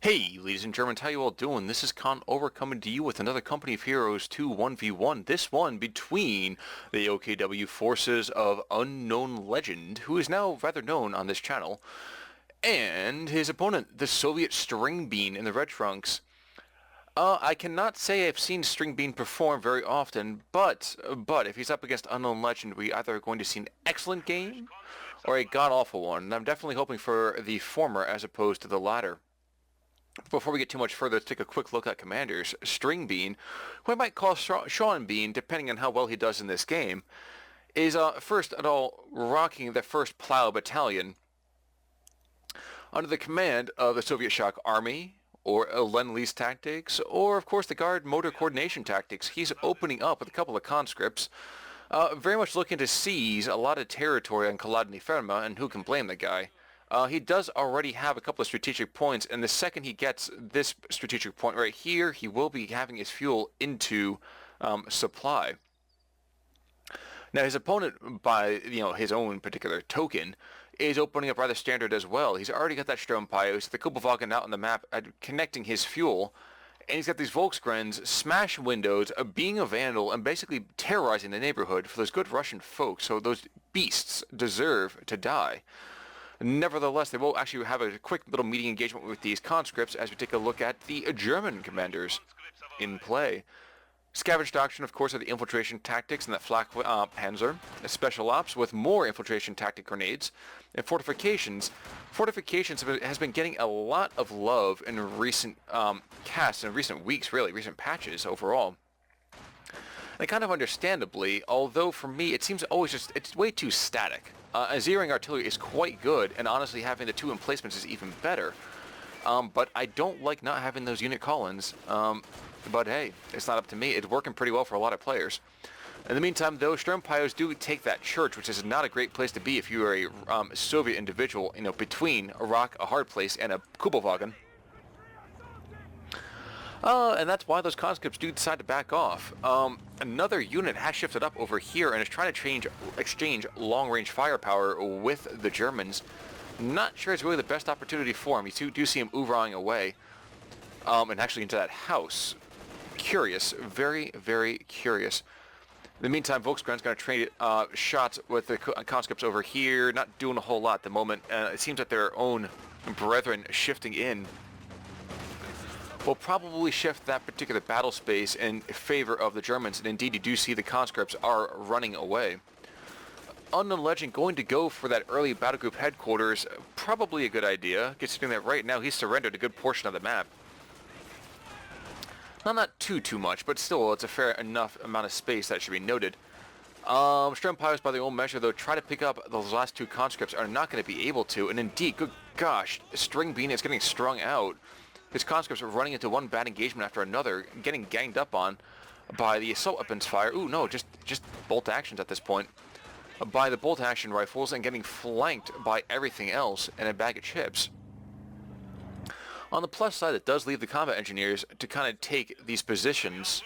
Hey, ladies and gentlemen, how you all doing? This is Con Over coming to you with another Company of Heroes 2 1v1. This one between the OKW forces of Unknown Legend, who is now rather known on this channel, and his opponent, the Soviet String Bean in the Red Trunks. I cannot say I've seen String Bean perform very often, but if he's up against Unknown Legend, we either are going to see an excellent game or a god-awful one, and I'm definitely hoping for the former as opposed to the latter. Before we get too much further, let's take a quick look at commanders. String Bean, who I might call Sean Bean, depending on how well he does in this game, is first at all rocking the 1st Plow Battalion under the command of the Soviet Shock Army, or Lend-Lease Tactics, or of course the Guard Motor Coordination Tactics. He's opening up with a couple of conscripts, very much looking to seize a lot of territory on Kladny Ferma, and who can blame the guy? He does already have a couple of strategic points, and the second he gets this strategic point right here, he will be having his fuel into supply. Now his opponent, by his own particular token, is opening up rather standard as well. He's already got that Sturmpire, the Kubelwagen out on the map, connecting his fuel, and he's got these Volksgrens smash windows, being a vandal, and basically terrorizing the neighborhood for those good Russian folks. So those beasts deserve to die. Nevertheless, they will actually have a quick little meeting engagement with these conscripts as we take a look at the German commanders in play. Scavenge Doctrine, of course, are the infiltration tactics and that Flak Panzer. Special Ops with more infiltration tactic grenades. And Fortifications. Fortifications has been getting a lot of love in recent casts, in recent weeks, really, recent patches overall. And kind of understandably, although for me it seems always it's way too static. Zeroing artillery is quite good, and honestly having the 2 emplacements is even better. But I don't like not having those unit call-ins. But hey, it's not up to me. It's working pretty well for a lot of players. In the meantime, though, Sturmpires do take that church, which is not a great place to be if you are a Soviet individual, between a rock, a hard place, and a Kubelwagen. And that's why those conscripts do decide to back off. Another unit has shifted up over here and is trying to exchange long-range firepower with the Germans. Not sure it's really the best opportunity for him. You do see him oovering away, and actually into that house. Curious, very, very curious. In the meantime, Volksgren's going to trade shots with the conscripts over here, not doing a whole lot at the moment. It seems that their own brethren shifting in will probably shift that particular battle space in favor of the Germans, and indeed you do see the conscripts are running away. Unknown Legend going to go for that early battle group headquarters, probably a good idea, considering that right now he's surrendered a good portion of the map. Not too much, but still it's a fair enough amount of space that should be noted. Sturmpires, by their own measure, though, try to pick up those last 2 conscripts, are not going to be able to, and indeed, good gosh, String Bean is getting strung out. His conscripts are running into one bad engagement after another, getting ganged up on by the assault weapons fire. Ooh, no, just bolt actions at this point. By the bolt action rifles, and getting flanked by everything else and a bag of chips. On the plus side, it does leave the combat engineers to kind of take these positions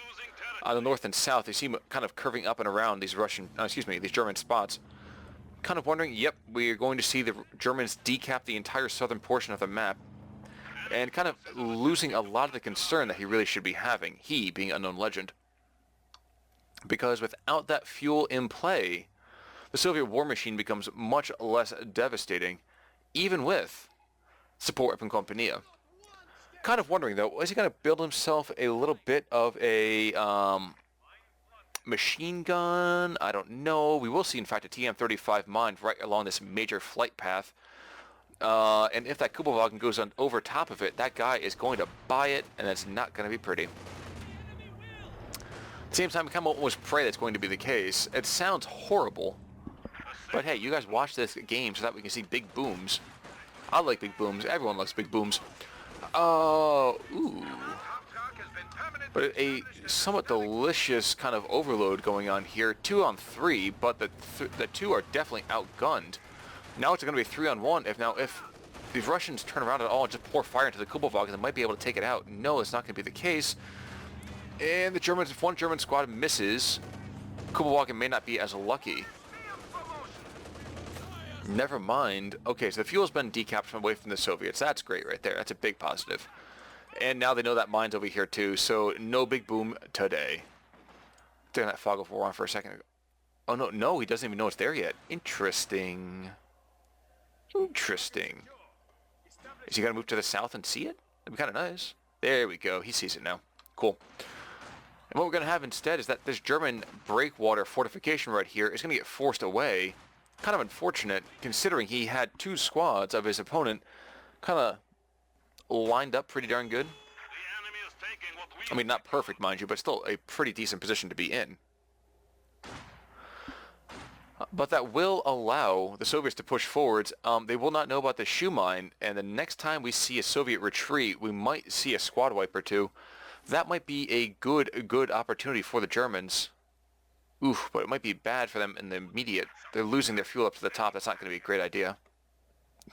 on the north and south. They seem kind of curving up and around these these German spots. Kind of wondering, yep, we are going to see the Germans decap the entire southern portion of the map, and kind of losing a lot of the concern that he really should be having, he being Unknown Legend. Because without that fuel in play, the Soviet war machine becomes much less devastating, even with support weapon Kompania. Kind of wondering, though, is he going to build himself a little bit of a machine gun? I don't know. We will see, in fact, a TM-35 mine right along this major flight path. And if that Kubelwagen goes on over top of it, that guy is going to buy it, and it's not going to be pretty. At the same time, I kind of almost pray that's going to be the case. It sounds horrible, but hey, you guys watch this game so that we can see big booms. I like big booms. Everyone likes big booms. Ooh. But a somewhat delicious kind of overload going on here. 2 on 3, but the 2 are definitely outgunned. Now it's going to be 3 on 1. If the Russians turn around at all and just pour fire into the Kubelwagen, they might be able to take it out. No, it's not going to be the case. And the Germans, if one German squad misses, Kubelwagen may not be as lucky. Never mind. Okay, so the fuel's been decapped away from the Soviets. That's great right there. That's a big positive. And now they know that mine's over here too, so no big boom today. Turn that fog of war on for a second. Oh, no, he doesn't even know it's there yet. Interesting. Interesting. Is he going to move to the south and see it? That'd be kind of nice. There we go. He sees it now. Cool. And what we're going to have instead is that this German breakwater fortification right here is going to get forced away. Kind of unfortunate, considering he had two squads of his opponent kind of lined up pretty darn good. I mean, not perfect, mind you, but still a pretty decent position to be in. But that will allow the Soviets to push forwards. They will not know about the shoe mine, and the next time we see a Soviet retreat, we might see a squad wipe or two. That might be a good opportunity for the Germans. Oof, but it might be bad for them in the immediate. They're losing their fuel up to the top. That's not going to be a great idea.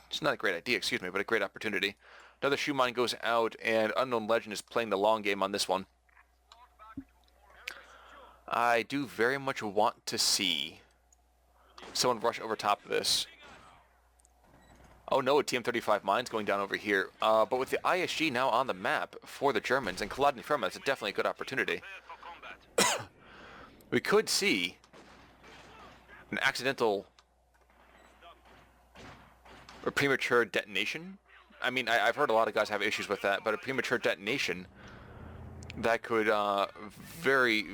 It's not a great idea, excuse me, but a great opportunity. Another shoe mine goes out, and Unknown Legend is playing the long game on this one. I do very much want to see someone rush over top of this. Oh no, a TM-35 mine's going down over here. But with the ISG now on the map for the Germans and colliding from it, it's definitely a good opportunity. We could see an accidental or premature detonation. I mean, I've heard a lot of guys have issues with that, but a premature detonation that could very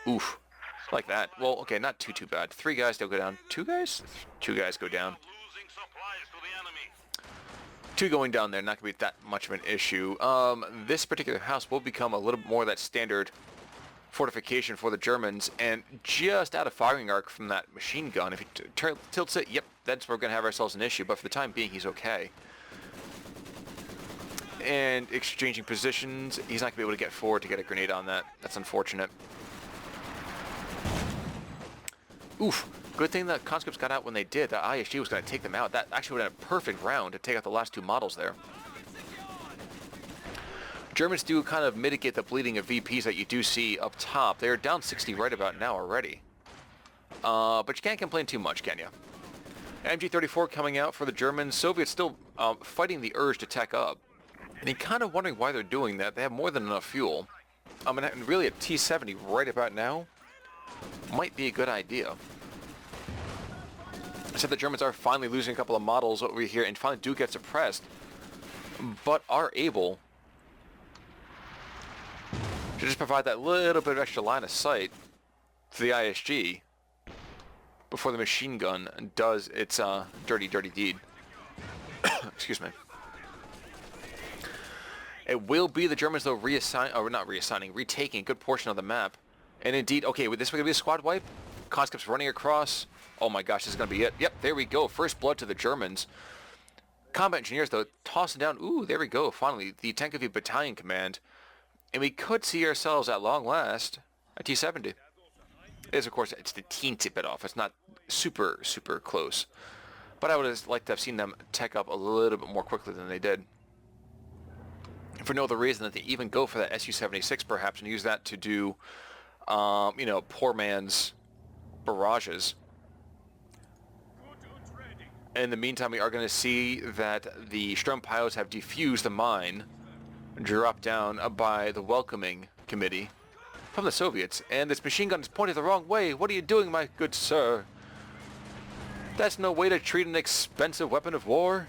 oof, like that. Well, okay, not too bad. 3 guys don't go down. 2 guys? 2 guys go down. 2 going down there, not going to be that much of an issue. This particular house will become a little more of that standard fortification for the Germans, and just out of firing arc from that machine gun. If he tilts it, yep, that's where we're going to have ourselves an issue, but for the time being, he's okay. And exchanging positions, he's not going to be able to get forward to get a grenade on that. That's unfortunate. Oof. Good thing that conscripts got out when they did. That ISG was going to take them out. That actually would have been a perfect round to take out the last 2 models there. Germans do kind of mitigate the bleeding of VPs that you do see up top. They're down 60 right about now already. But you can't complain too much, can you? MG-34 coming out for the Germans. Soviets still fighting the urge to tech up. And you're kind of wondering why they're doing that. They have more than enough fuel. I mean, really a T-70 right about now might be a good idea. Except the Germans are finally losing a couple of models over here and finally do get suppressed, but are able to just provide that little bit of extra line of sight to the ISG before the machine gun does its dirty deed. Excuse me. It will be the Germans, though, retaking a good portion of the map. And indeed, okay, with this going to be a squad wipe? Conscripts running across. Oh my gosh, this is going to be it. Yep, there we go. First blood to the Germans. Combat engineers, though, tossing down. Ooh, there we go. Finally, the Tankovy Battalion Command. And we could see ourselves at long last a T-70. It is, of course, it's the teensy bit off. It's not super close. But I would have liked to have seen them tech up a little bit more quickly than they did. For no other reason that they even go for that Su-76 perhaps and use that to do, you know, poor man's barrages. In the meantime, we are going to see that the Sturmpires have defused the mine, dropped down by the welcoming committee from the Soviets, and this machine gun is pointed the wrong way. What are you doing, my good sir? That's no way to treat an expensive weapon of war.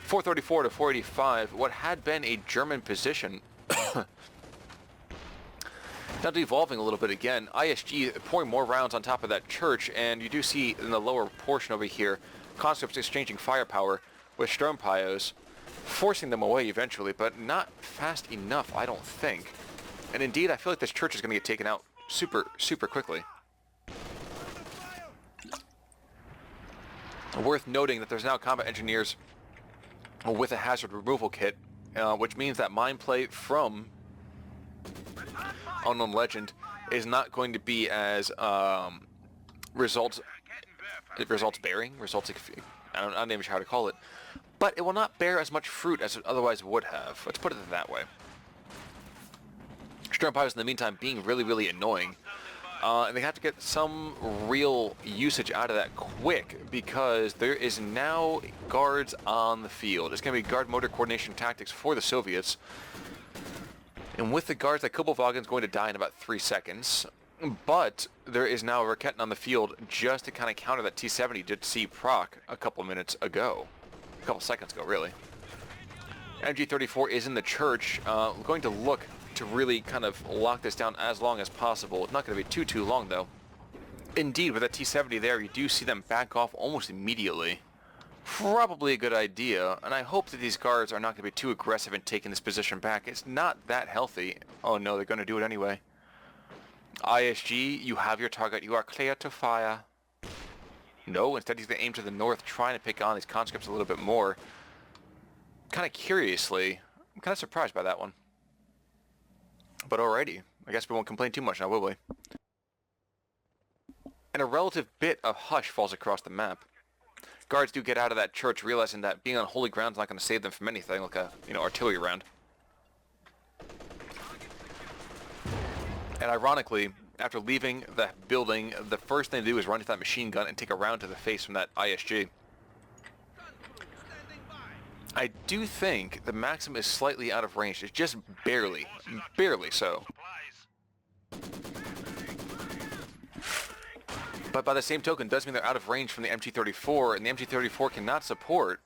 434 to 485, what had been a German position, now devolving a little bit again. ISG pouring more rounds on top of that church, and you do see in the lower portion over here, conscripts exchanging firepower with Sturmpires, forcing them away eventually, but not fast enough, I don't think. And indeed, I feel like this church is going to get taken out super quickly. Worth noting that there's now combat engineers with a hazard removal kit, which means that mine play from Unknown Legend is not going to be as results bearing. I don't even sure how to call it, but it will not bear as much fruit as it otherwise would have. Let's put it that way. Sturmpires in the meantime being really annoying. And they have to get some real usage out of that quick, because there is now guards on the field. It's going to be guard motor coordination tactics for the Soviets. And with the guards, that Kubelwagen's going to die in about 3 seconds. But there is now a Raketten on the field just to kind of counter that T-70 did see proc a couple minutes ago. A couple seconds ago, really. MG-34 is in the church, going to look to really kind of lock this down as long as possible. It's not going to be too long, though. Indeed, with that T-70 there, you do see them back off almost immediately. Probably a good idea, and I hope that these guards are not going to be too aggressive in taking this position back. It's not that healthy. Oh no, they're going to do it anyway. ISG, you have your target. You are clear to fire. No, instead he's going to aim to the north, trying to pick on these conscripts a little bit more. Kind of curiously, I'm kind of surprised by that one. But alrighty, I guess we won't complain too much now, will we? And a relative bit of hush falls across the map. Guards do get out of that church, realizing that being on holy ground is not going to save them from anything, like a, artillery round. And ironically, after leaving the building, the first thing to do is run to that machine gun and take a round to the face from that ISG. I do think the Maxim is slightly out of range. It's just barely so. But by the same token, does mean they're out of range from the MT-34, and the MT-34 cannot support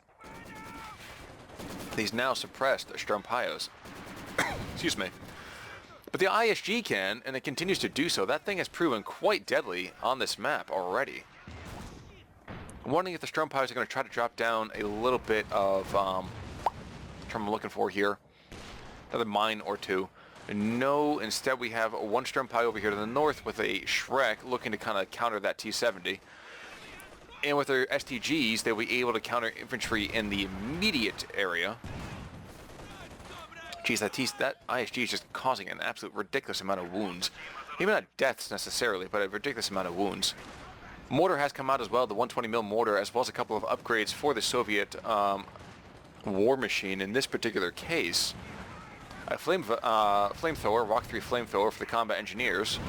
these now suppressed Sturmpayos. Excuse me. But the ISG can, and it continues to do so. That thing has proven quite deadly on this map already. I'm wondering if the Sturmpayos are going to try to drop down a little bit of, term I'm looking for here, another mine or two. No, instead we have one Sturmpy over here to the north with a Shrek looking to kind of counter that T-70. And with their STGs, they'll be able to counter infantry in the immediate area. Geez, that ISG is just causing an absolute ridiculous amount of wounds. Maybe not deaths necessarily, but a ridiculous amount of wounds. Mortar has come out as well, the 120mm mortar, as well as a couple of upgrades for the Soviet war machine in this particular case. A flamethrower, Rock 3 flamethrower for the combat engineers.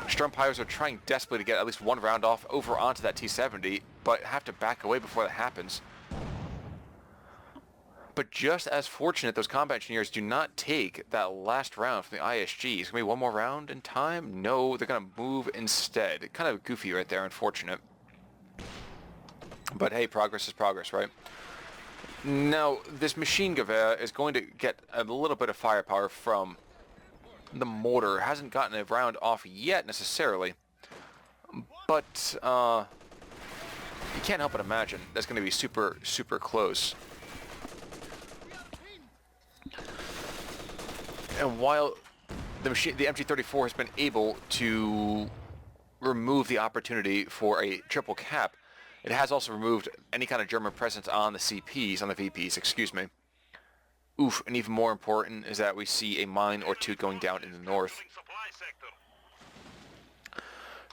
Sturmpires are trying desperately to get at least one round off over onto that T-70, but have to back away before that happens. But just as fortunate, those combat engineers do not take that last round from the ISG. Is there going to be one more round in time? No, they're going to move instead. Kind of goofy right there, unfortunate. But hey, progress is progress, right? Now, this machine gewehr is going to get a little bit of firepower from the mortar. Hasn't gotten a round off yet, necessarily. But, you can't help but imagine that's going to be super, super close. And while the MG-34 has been able to remove the opportunity for a triple cap, it has also removed any kind of German presence on the VPs, excuse me. Oof, and even more important is that we see a mine or two going down in the north.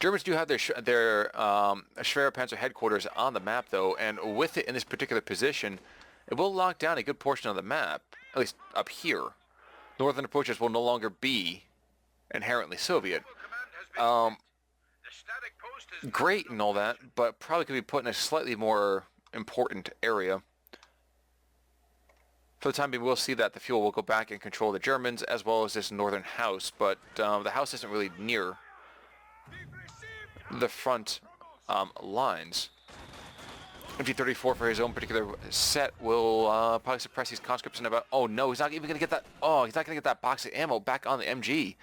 Germans do have their Schwerpanzer headquarters on the map, though, and with it in this particular position, it will lock down a good portion of the map, at least up here. Northern approaches will no longer be inherently Soviet. Great and all that, but probably could be put in a slightly more important area. For the time being, we'll see that the fuel will go back and control the Germans, as well as this northern house, but the house isn't really near the front lines. MG-34 for his own particular set will probably suppress these conscripts in about... Oh no, he's not even going to get that... Oh, he's not going to get that box of ammo back on the MG.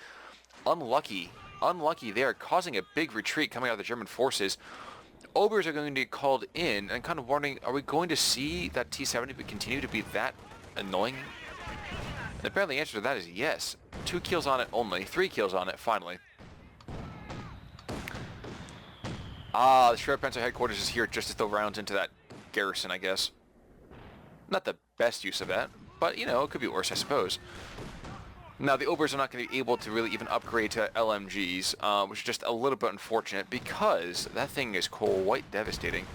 Unlucky. Unlucky there, causing a big retreat coming out of the German forces. Obers are going to get called in, and kind of wondering, are we going to see that T-70 continue to be that annoying? And apparently the answer to that is yes. 2 kills on it only. 3 kills on it, finally. Ah, the Schwerpanzer headquarters is here just to throw rounds into that garrison, I guess. Not the best use of that, but, you know, it could be worse, I suppose. Now, the Obers are not going to be able to really even upgrade to LMGs, which is just a little bit unfortunate because that thing is quite devastating.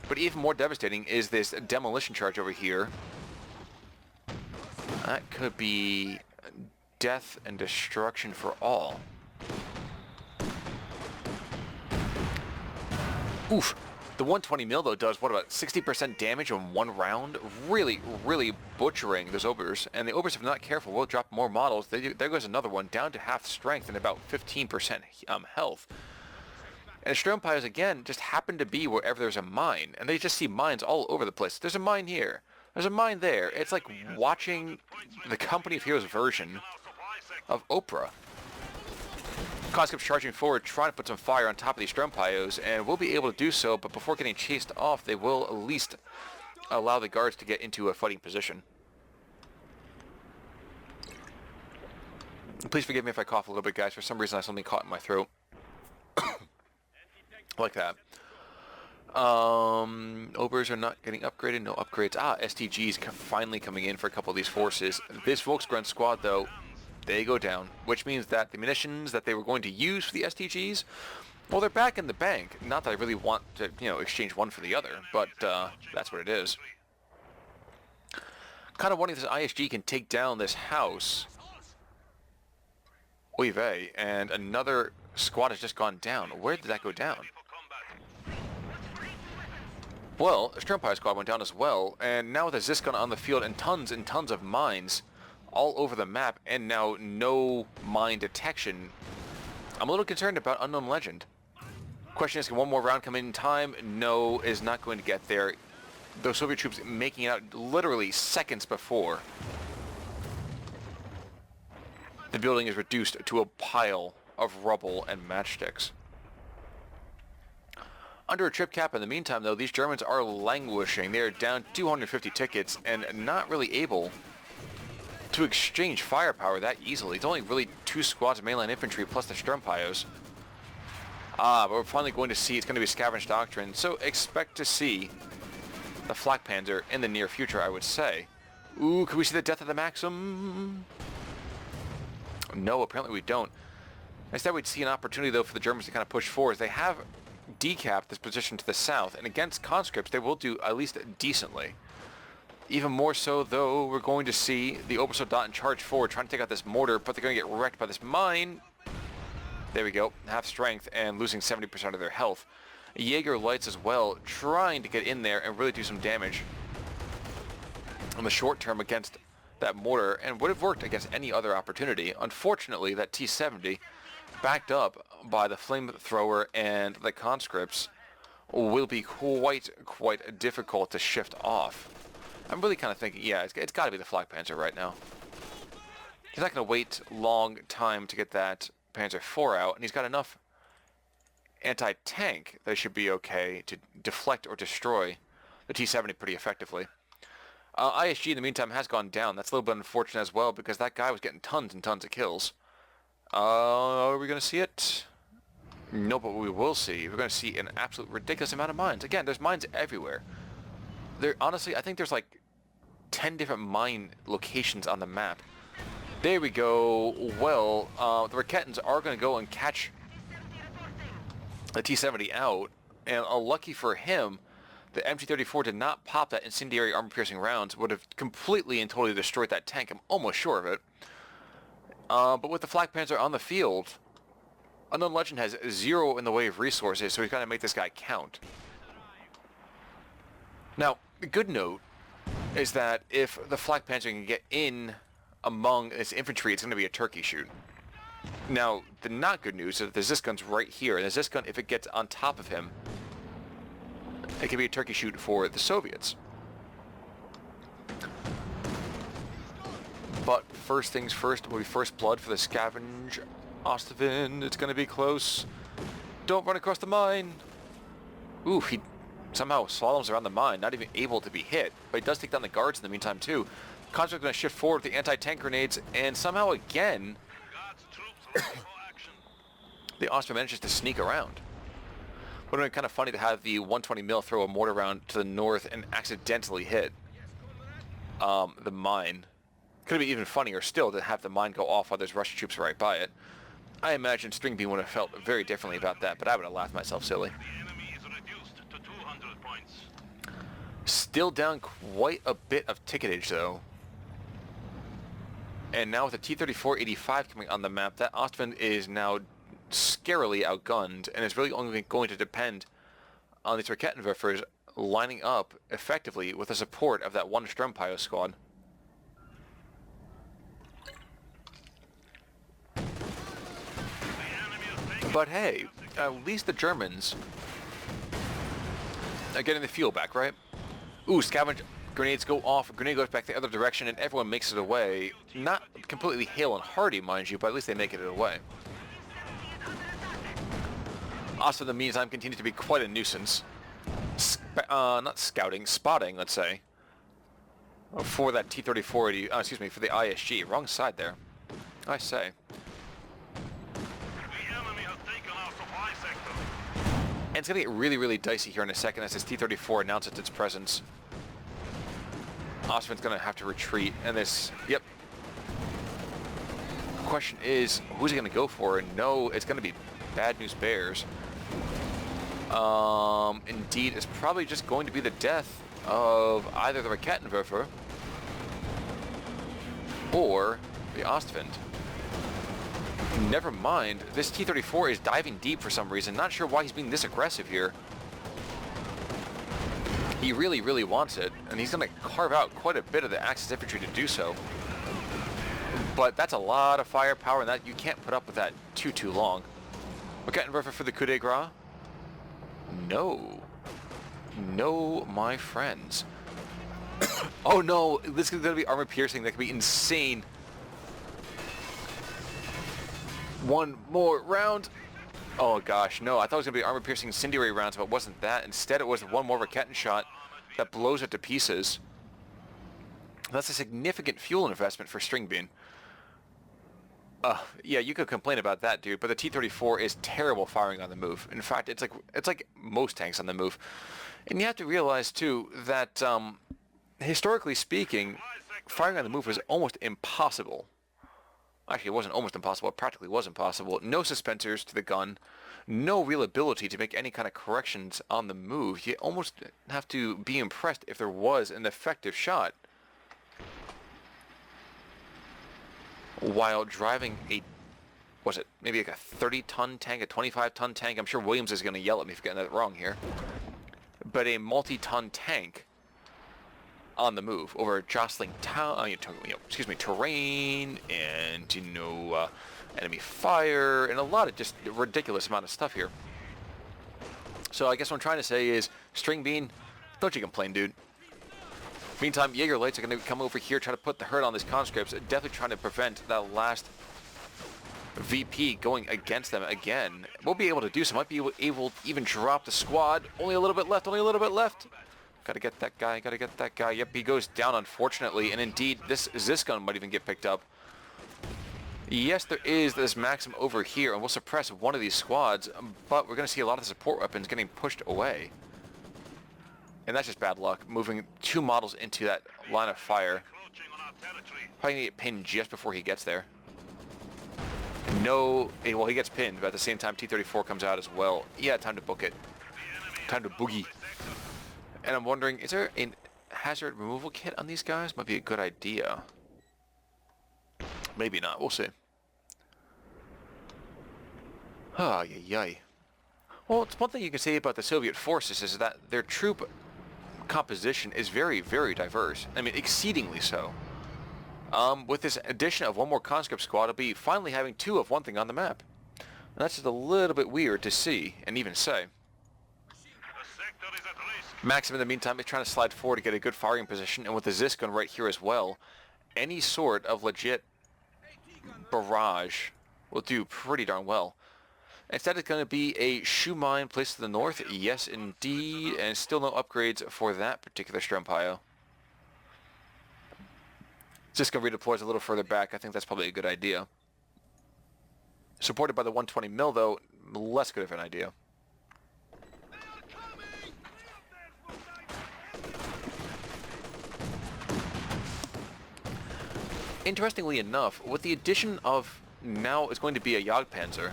But even more devastating is this demolition charge over here. That could be death and destruction for all. Oof. The 120 mil though does what, about 60% damage in one round? Really, really butchering those Obers. And the Obers, if not careful, will drop more models. There goes another one, down to half strength and about 15% health. And Sturmpires, again, just happen to be wherever there's a mine. And they just see mines all over the place. There's a mine here. There's a mine there. It's like watching the Company of Heroes version of Oprah. Conscripts charging forward, trying to put some fire on top of these Sturmpires, and will be able to do so, but before getting chased off, they will at least allow the guards to get into a fighting position. Please forgive me if I cough a little bit, guys. For some reason I have something caught in my throat. Like that. Obers are not getting upgraded. No upgrades. STGs finally coming in for a couple of these forces. This Volksgrunt squad, though, they go down, which means that the munitions that they were going to use for the STGs, well, they're back in the bank. Not that I really want to, exchange one for the other, but that's what it is. Kind of wondering if this ISG can take down this house. Oy vey, and another squad has just gone down. Where did that go down? Well, a Sturmpire squad went down as well, and now with a Ziscon on the field and tons of mines all over the map, and now no mine detection, I'm a little concerned about Unknown Legend. Question is, can one more round come in time? No, is not going to get there. Those Soviet troops making it out literally seconds before the building is reduced to a pile of rubble and matchsticks. Under a trip cap in the meantime, though, these Germans are languishing. They are down 250 tickets and not really able to exchange firepower that easily. It's only really 2 squads of mainline infantry plus the Sturmpires. But we're finally going to see, it's going to be Scavenge Doctrine, so expect to see the Flak Panzer in the near future, I would say. Ooh, can we see the death of the Maxim? No, apparently we don't. Instead, we'd see an opportunity, though, for the Germans to kind of push forward. They have decapped this position to the south, and against conscripts, they will do at least decently. Even more so, though, we're going to see the Obersoldaten charge forward, trying to take out this mortar, but they're going to get wrecked by this mine. There we go, half strength and losing 70% of their health. Jaeger Lights as well, trying to get in there and really do some damage in the short term against that mortar, and would have worked against any other opportunity. Unfortunately, that T-70, backed up by the flamethrower and the conscripts, will be quite difficult to shift off. I'm really kind of thinking, yeah, it's got to be the Flak Panzer right now. He's not going to wait long time to get that Panzer IV out, and he's got enough anti-tank that it should be okay to deflect or destroy the T-70 pretty effectively. ISG, in the meantime, has gone down. That's a little bit unfortunate as well, because that guy was getting tons and tons of kills. Are we going to see it? No, but we will see. We're going to see an absolute ridiculous amount of mines. Again, there's mines everywhere. Honestly, I think there's like 10 different mine locations on the map. There we go. Well, the Raketans are going to go and catch the T-70 out, and lucky for him, the MT-34 did not pop that incendiary armor-piercing rounds. Would have completely and totally destroyed that tank. I'm almost sure of it. But with the Flak Panzer on the field, Unknown Legend has 0 in the way of resources, so he's got to make this guy count. Now, the good note is that if the Flak Panzer can get in among its infantry, it's going to be a turkey shoot. Now, the not good news is that the Zisgun's right here, and the Zisgun, if it gets on top of him, it can be a turkey shoot for the Soviets. But first things first, will be first blood for the Scavenge Ostevin. It's going to be close. Don't run across the mine. Ooh, he somehow slaloms around the mine, not even able to be hit. But he does take down the guards in the meantime, too. Conscript's going to shift forward with the anti-tank grenades, and somehow again, the Ostevin manages to sneak around. Would have been kind of funny to have the 120 mil throw a mortar round to the north and accidentally hit the mine. Could have been even funnier still to have the mine go off while there's Russian troops right by it. I imagine String Beam would have felt very differently about that, but I would have laughed myself silly. Still down quite a bit of ticketage, though. And now with the T-34-85 coming on the map, that Ostwind is now scarily outgunned, and is really only going to depend on these Rakettenwerfers lining up effectively with the support of that one Sturmpio squad. But hey, at least the Germans are getting the fuel back, right? Ooh, scavenge grenades go off, a grenade goes back the other direction, and everyone makes it away. Not completely hale and hearty, mind you, but at least they make it away. Also, in the meantime, continues to be quite a nuisance. Not scouting, spotting, let's say. For that T-34, excuse me, for the ISG. Wrong side there. I say. And it's going to get really, really dicey here in a second as this T-34 announces its presence. Ostwind's going to have to retreat, and this, yep. The question is, who's he going to go for? And no, it's going to be Bad News Bears. Indeed, it's probably just going to be the death of either the Rakettenwerfer or the Ostwind. Never mind, this T-34 is diving deep for some reason. Not sure why he's being this aggressive here. He really, really wants it, and he's going to carve out quite a bit of the Axis infantry to do so. But that's a lot of firepower, and that you can't put up with that too long. Rakettenwerfer for the coup de grace? No. No, my friends. Oh no, this is going to be armor piercing. That could be insane. One more round. Oh gosh, no, I thought it was going to be armor piercing incendiary rounds, but it wasn't that. Instead, it was one more Raketten shot that blows it to pieces. That's a significant fuel investment for String Bean. Yeah, you could complain about that, dude, but the T-34 is terrible firing on the move. In fact, it's like most tanks on the move. And you have to realize, too, that historically speaking, firing on the move was almost impossible. Actually, it wasn't almost impossible. It practically was impossible. No suspensors to the gun. No real ability to make any kind of corrections on the move. You almost have to be impressed if there was an effective shot while driving a, was it maybe like a 30-ton tank, a 25-ton tank? I'm sure Williams is going to yell at me for getting that wrong here. But a multi-ton tank on the move over jostling terrain and enemy fire and a lot of just ridiculous amount of stuff here. So I guess what I'm trying to say is, String Bean, don't you complain, dude. Meantime, Jaeger Lights are going to come over here, try to put the hurt on these conscripts, definitely trying to prevent that last VP going against them again. We'll be able to do so. Might be able to even drop the squad. Only a little bit left, only a little bit left. Gotta get that guy, gotta get that guy. Yep, he goes down, unfortunately. And indeed, this gun might even get picked up. Yes, there is this Maxim over here, and we'll suppress one of these squads, but we're going to see a lot of the support weapons getting pushed away. And that's just bad luck, moving two models into that line of fire. Probably going to get pinned just before he gets there. No, well, he gets pinned, but at the same time, T-34 comes out as well. Yeah, time to book it. Time to boogie. And I'm wondering, is there a hazard removal kit on these guys? Might be a good idea. Maybe not. We'll see. Ah, yay. Well, it's one thing you can say about the Soviet forces is that their troop composition is very, very diverse. I mean, exceedingly so. With this addition of one more conscript squad, it'll be finally having two of one thing on the map. And that's just a little bit weird to see and even say. Maxim, in the meantime, is trying to slide forward to get a good firing position, and with the Zis gun right here as well, any sort of legit barrage will do pretty darn well. Instead, it's going to be a shoe mine placed to the north. Yes, indeed, and still no upgrades for that particular Strumpio. Just going to redeploy a little further back. I think that's probably a good idea. Supported by the 120 mil, though, less good of an idea. Interestingly enough, with the addition of now it's going to be a Jagdpanzer,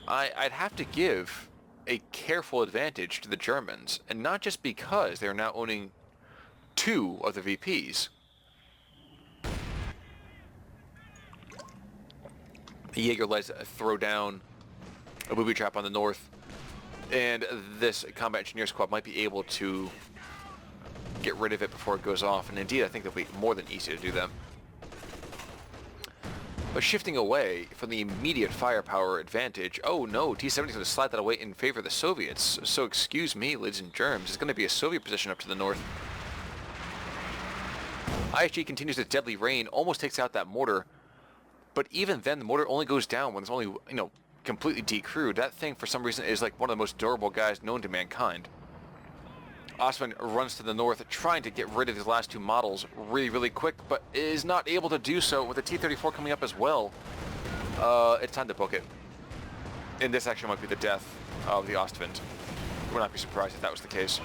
I'd have to give a careful advantage to the Germans, and not just because they're now owning two of the VPs. The Jaeger lets throw down a booby trap on the north. And this combat engineer squad might be able to get rid of it before it goes off. And indeed, I think they'll be more than easy to do that. But shifting away from the immediate firepower advantage, oh no, T-70 is going to slide that away in favor of the Soviets. So excuse me, ladies and germs, it's going to be a Soviet position up to the north. ISG continues its deadly rain, almost takes out that mortar. But even then, the mortar only goes down when it's only, completely decrewed. That thing, for some reason, is like one of the most durable guys known to mankind. Ostman runs to the north, trying to get rid of these last two models really, really quick, but is not able to do so with the T-34 coming up as well. It's time to book it. And this actually might be the death of the Ostwind. Would not be surprised if that was the case.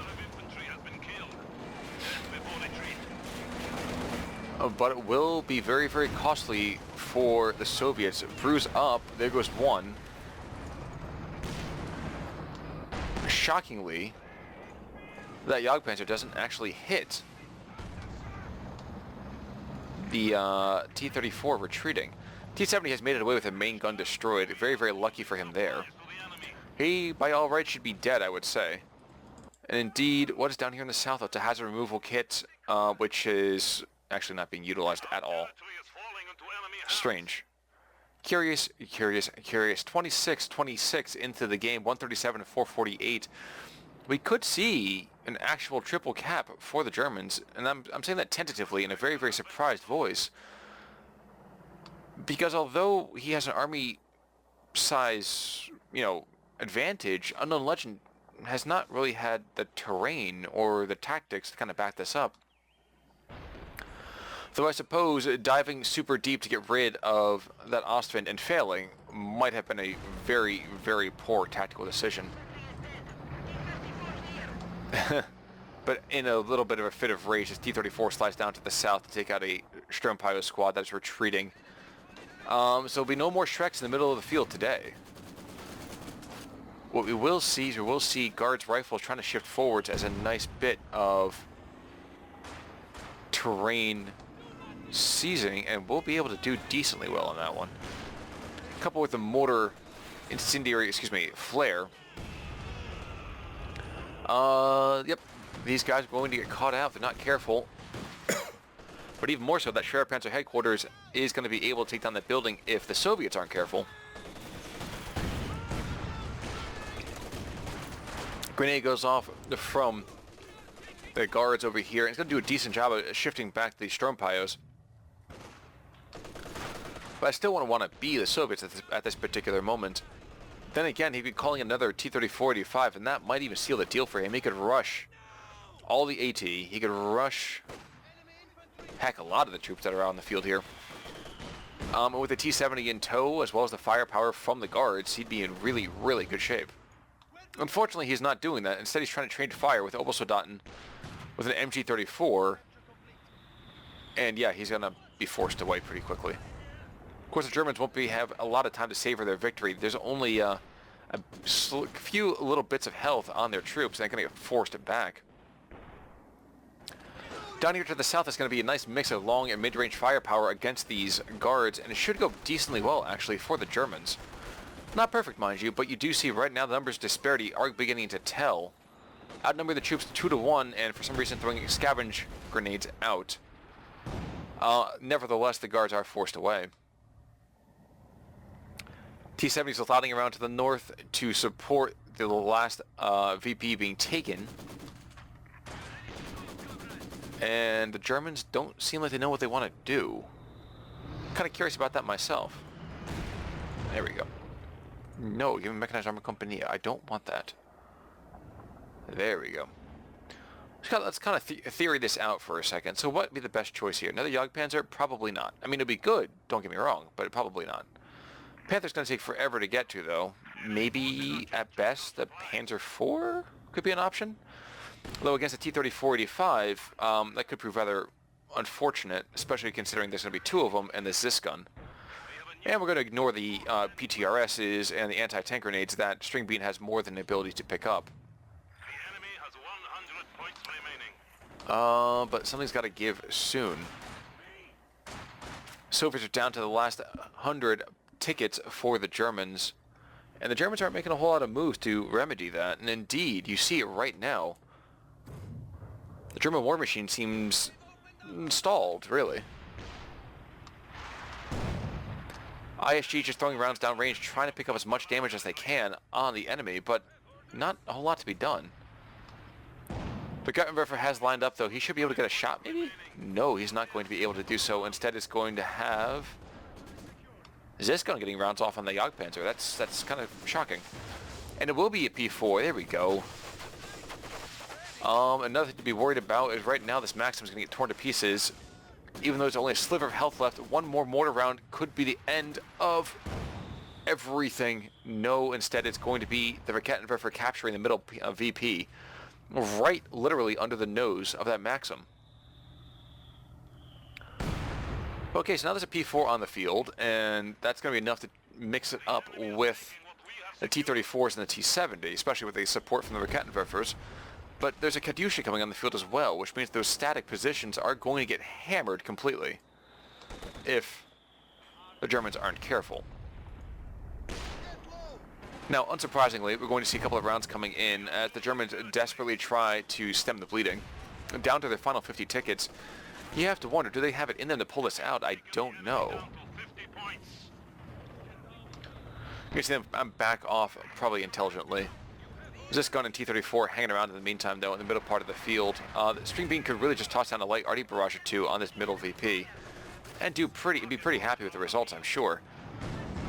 But it will be very, very costly for the Soviets. Bruise up. There goes one. Shockingly, that Jagdpanzer doesn't actually hit the T-34 retreating. T-70 has made it away with a main gun destroyed. Very, very lucky for him there. He, by all rights, should be dead, I would say. And indeed, what is down here in the south? It's a hazard removal kit, which is actually not being utilized at all. Strange. Curious, curious, curious. 26-26 into the game, 137 to 448. We could see an actual triple cap for the Germans, and I'm saying that tentatively in a very, very surprised voice. Because although he has an army size, advantage, Unknown Legend has not really had the terrain or the tactics to kind of back this up. Though I suppose diving super deep to get rid of that Ostwind and failing might have been a very, very poor tactical decision. But in a little bit of a fit of rage, this T-34 slides down to the south to take out a Sturmpio squad that's retreating. So there'll be no more Shreks in the middle of the field today. What we will see is we'll see Guards rifles trying to shift forwards as a nice bit of terrain seizing, and we'll be able to do decently well on that one. Coupled with the mortar incendiary, flare. Yep, these guys are going to get caught out if they're not careful. But even more so, that Schwerpanzer headquarters is going to be able to take down that building if the Soviets aren't careful. Grenade goes off from the Guards over here, and it's going to do a decent job of shifting back to these Sturmpios. But I still want to be the Soviets at this particular moment. Then again, he'd be calling another T-34-85, and that might even seal the deal for him. He could rush all the AT. He could rush, heck, a lot of the troops that are out on the field here. With the T-70 in tow, as well as the firepower from the Guards, he'd be in really, really good shape. Unfortunately, he's not doing that. Instead, he's trying to trade fire with Obersoldaten with an MG-34. And yeah, he's going to be forced away pretty quickly. Of course, the Germans won't have a lot of time to savor their victory. There's only a few little bits of health on their troops, and they're going to get forced back. Down here to the south is going to be a nice mix of long and mid-range firepower against these Guards, and it should go decently well, actually, for the Germans. Not perfect, mind you, but you do see right now the numbers disparity are beginning to tell. Outnumber the troops 2-1, and for some reason throwing scavenge grenades out. Nevertheless, the Guards are forced away. T-70s are sliding around to the north to support the last VP being taken. And the Germans don't seem like they know what they want to do. Kind of curious about that myself. There we go. No, give me Mechanized Armor Company. I don't want that. There we go. Let's kind of theory this out for a second. So what would be the best choice here? Another Jagdpanzer? Probably not. I mean, it'd be good, don't get me wrong, but probably not. Panther's going to take forever to get to, though. Maybe, at best, the Panzer IV could be an option. Although against a T-34-85, that could prove rather unfortunate, especially considering there's going to be two of them and the Zis gun. And we're going to ignore the PTRSs and the anti-tank grenades that String Bean has more than the ability to pick up. The enemy has 100 points remaining. But something's got to give soon. Soviets are down to the last 100 tickets for the Germans. And the Germans aren't making a whole lot of moves to remedy that. And indeed, you see it right now. The German war machine seems stalled, really. ISG just throwing rounds downrange, trying to pick up as much damage as they can on the enemy, but not a whole lot to be done. The Guttenwerfer has lined up, though. He should be able to get a shot, maybe? No, he's not going to be able to do so. Instead, it's going to have Ziskon getting rounds off on the Jagdpanzer. That's kind of shocking. And it will be a P4. There we go. Another thing to be worried about is right now this Maxim is going to get torn to pieces. Even though there's only a sliver of health left, one more mortar round could be the end of everything. No, instead it's going to be the Rakettenwerfer capturing the middle VP. Right literally under the nose of that Maxim. Okay, so now there's a P4 on the field, and that's going to be enough to mix it up with the T-34s and the T-70, especially with the support from the Rakettenwerfers. But there's a Katyusha coming on the field as well, which means those static positions are going to get hammered completely if the Germans aren't careful. Now, unsurprisingly, we're going to see a couple of rounds coming in as the Germans desperately try to stem the bleeding. Down to their final 50 tickets, you have to wonder, do they have it in them to pull this out? I don't know. You can see them back off probably intelligently. Ziskon and T-34 hanging around in the meantime, though, in the middle part of the field. The String Bean could really just toss down a light arty barrage or two on this middle VP and be pretty happy with the results, I'm sure.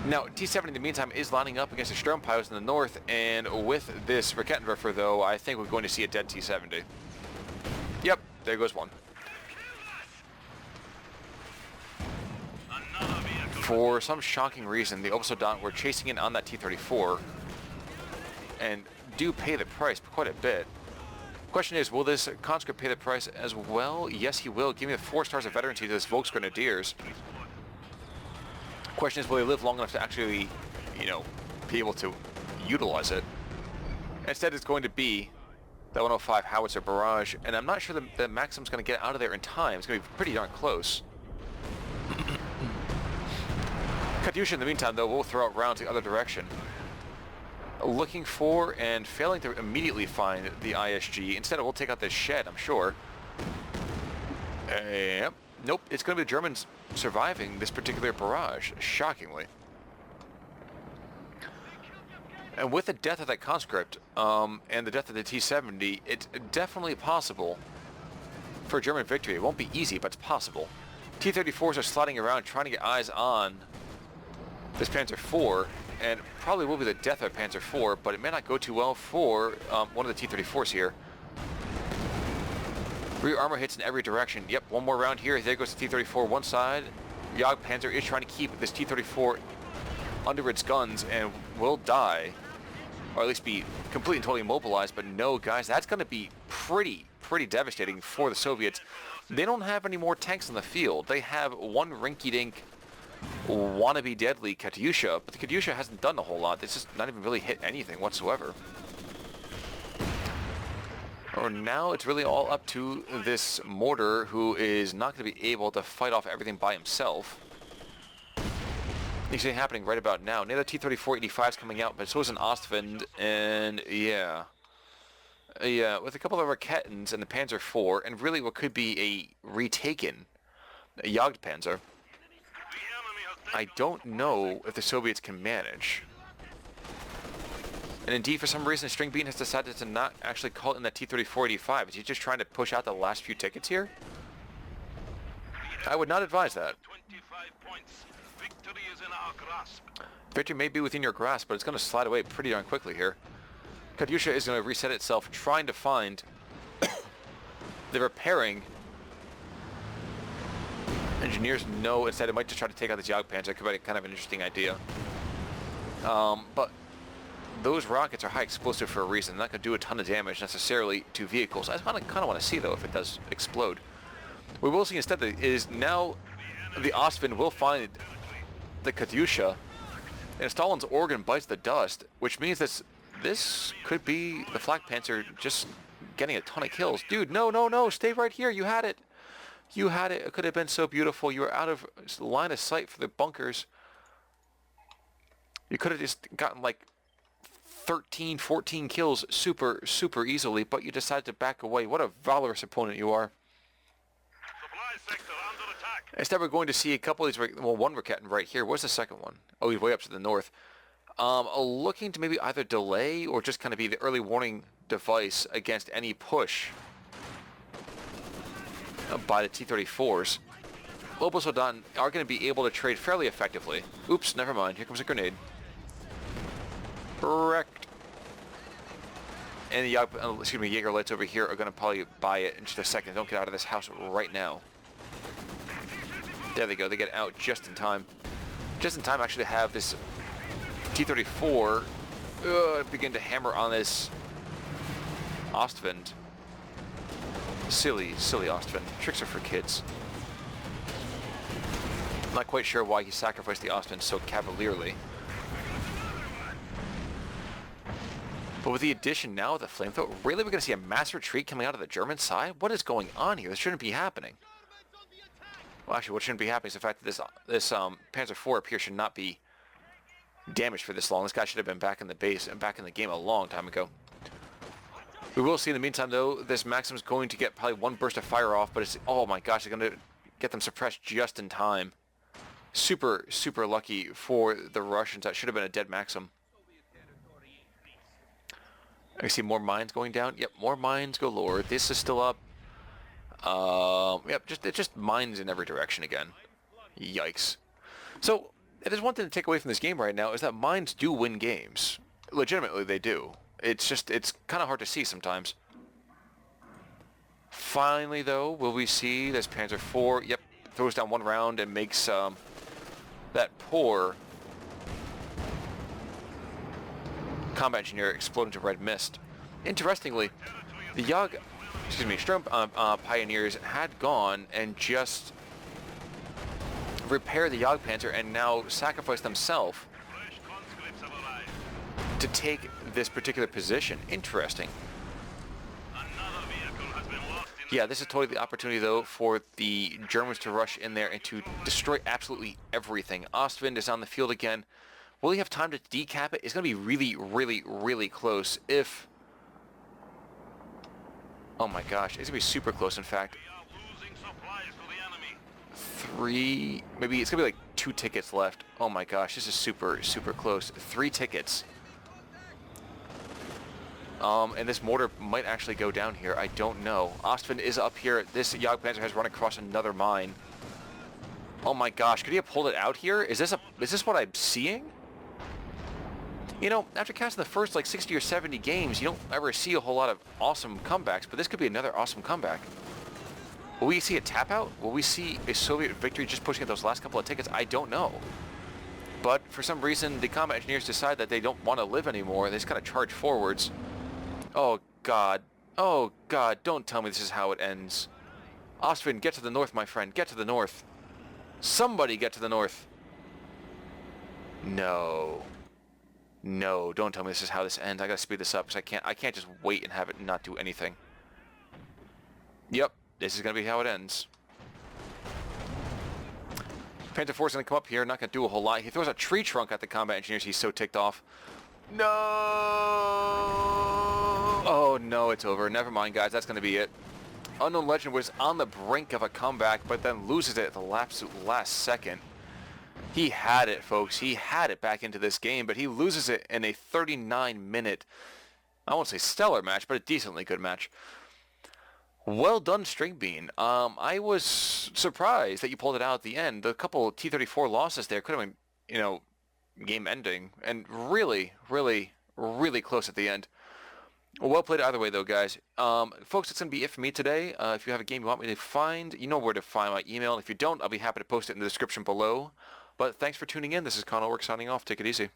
Now, T-70 in the meantime is lining up against the Sturmpiles in the north, and with this Rakettenwerfer, though, I think we're going to see a dead T-70. Yep, there goes one. For some shocking reason, the Obsoldat were chasing in on that T-34 and do pay the price quite a bit. Question is, will this conscript pay the price as well? Yes, he will. Give me the 4 stars of veterancy to this Volksgrenadiers. Question is, will they live long enough to actually, be able to utilize it? Instead, it's going to be the 105 howitzer barrage, and I'm not sure the Maxim's going to get out of there in time. It's going to be pretty darn close. Katyusha, in the meantime, though, will throw out rounds the other direction. Looking for and failing to immediately find the ISG. Instead, it will take out this shed, I'm sure. Yep. Nope, it's going to be the Germans surviving this particular barrage, shockingly. And with the death of that conscript, and the death of the T-70, it's definitely possible for a German victory. It won't be easy, but it's possible. T-34s are sliding around trying to get eyes on this Panzer IV, and probably will be the death of Panzer IV, but it may not go too well for one of the T-34s here. Rear armor hits in every direction. Yep, one more round here. There goes the T-34 one side. Jagdpanzer is trying to keep this T-34 under its guns and will die, or at least be completely and totally immobilized. But no, guys, that's going to be pretty devastating for the Soviets. They don't have any more tanks in the field. They have one rinky-dink wannabe deadly Katyusha, but the Katyusha hasn't done a whole lot. It's just not even really hit anything whatsoever. Or now it's really all up to this mortar, who is not going to be able to fight off everything by himself. You see it happening right about now. Another T-34-85 is coming out, but so is an Ostwind, and yeah, with a couple of Raketens and the Panzer IV, and really what could be a retaken Jagdpanzer. I don't know if the Soviets can manage. And indeed, for some reason, String Bean has decided to not actually call in that T-34-85. Is he just trying to push out the last few tickets here? I would not advise that. 25 points. Victory is in our grasp. Victory may be within your grasp, but it's going to slide away pretty darn quickly here. Katyusha is going to reset itself, trying to find the repairing engineers. No, instead it might just try to take out this Jagdpanzer. It could be kind of an interesting idea. But those rockets are high explosive for a reason. They're not going to do a ton of damage necessarily to vehicles. I kind of want to see, though, if it does explode. What we'll see instead is now the Ostwind will find the Katyusha, and Stalin's organ bites the dust, which means this could be the Flak Panzer just getting a ton of kills. Dude, no, stay right here. You had it. You had it. It could have been so beautiful. You were out of line of sight for the bunkers. You could have just gotten, like, 13, 14 kills super, super easily, but you decide to back away. What a valorous opponent you are. Supply sector under attack. Instead, we're going to see a couple of these, well, one Raketin right here. Where's the second one? Oh, he's way up to the north. Looking to maybe either delay or just kind of be the early warning device against any push by the T-34s. Lobos Odon are going to be able to trade fairly effectively. Oops, never mind. Here comes a grenade. Correct. And the Jaeger lights over here are going to probably buy it in just a second. Don't get out of this house right now. There they go. They get out just in time. Just in time actually to have this T-34 begin to hammer on this Ostwind. Silly, silly Ostwind. Tricks are for kids. I'm not quite sure why he sacrificed the Ostwind so cavalierly. But with the addition now of the flamethrower, really we're going to see a mass retreat coming out of the German side? What is going on here? This shouldn't be happening. Well, actually, what shouldn't be happening is the fact that this Panzer IV up here should not be damaged for this long. This guy should have been back in the base and back in the game a long time ago. We will see in the meantime, though, this Maxim's going to get probably one burst of fire off, but it's, oh my gosh, they're going to get them suppressed just in time. Super, super lucky for the Russians. That should have been a dead Maxim. I see more mines going down. Yep, more mines galore. This is still up. Yep, just mines in every direction again. Yikes. So, there's one thing to take away from this game right now is that mines do win games. Legitimately, they do. It's kind of hard to see sometimes. Finally, though, will we see this Panzer IV? Yep, throws down one round and makes that poor combat engineer explode into red mist. Interestingly, the Sturm Pioneers had gone and just repaired the Jagdpanzer and now sacrificed themselves Fresh conscripts have arrived. to take this particular position. Interesting. Another vehicle has been lost in Yeah, this is totally the opportunity, though, for the Germans to rush in there and to destroy absolutely everything. Ostwind is on the field again. Will he have time to decap it? It's going to be really, really, really close if... Oh my gosh, it's going to be super close, in fact. We are losing supplies to the enemy. 3... Maybe it's going to be like 2 tickets left. Oh my gosh, this is super, super close. 3 tickets. And this mortar might actually go down here. I don't know. Ostwind is up here. This Jagdpanzer has run across another mine. Oh my gosh, could he have pulled it out here? Is this what I'm seeing? You know, after casting the first like 60 or 70 games, you don't ever see a whole lot of awesome comebacks, but this could be another awesome comeback. Will we see a tap out? Will we see a Soviet victory just pushing at those last couple of tickets? I don't know. But for some reason, the combat engineers decide that they don't want to live anymore. They just kind of charge forwards. Oh God. Oh God, don't tell me this is how it ends. Ostwind, get to the north, my friend. Get to the north. Somebody get to the north. No. No, don't tell me this is how this ends. I gotta speed this up because I can't just wait and have it not do anything. Yep, this is gonna be how it ends. Panzer IV is gonna come up here, not gonna do a whole lot. He throws a tree trunk at the combat engineers. He's so ticked off. No! Oh no, it's over. Never mind, guys. That's gonna be it. Unknown Legend was on the brink of a comeback, but then loses it at the absolute last second. He had it, folks. He had it back into this game, but he loses it in a 39-minute, I won't say stellar match, but a decently good match. Well done, Stringbean. I was surprised that you pulled it out at the end. A couple T-34 losses there could have been, you know, game ending, and really, really, really close at the end. Well played either way, though, guys. Folks, that's going to be it for me today. If you have a game you want me to find, you know where to find my email. If you don't, I'll be happy to post it in the description below. But thanks for tuning in. This is Conor Work signing off. Take it easy.